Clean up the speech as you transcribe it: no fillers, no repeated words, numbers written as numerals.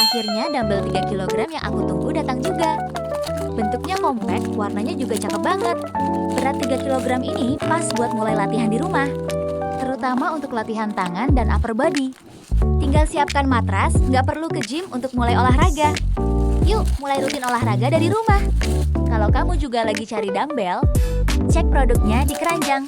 Akhirnya dumbbell 3 kilogram yang aku tunggu datang juga. Bentuknya compact, warnanya juga cakep banget. Berat 3 kilogram ini pas buat mulai latihan di rumah. Terutama untuk latihan tangan dan upper body. Tinggal siapkan matras, nggak perlu ke gym untuk mulai olahraga. Yuk, mulai rutin olahraga dari rumah. Kalau kamu juga lagi cari dumbbell, cek produknya di keranjang.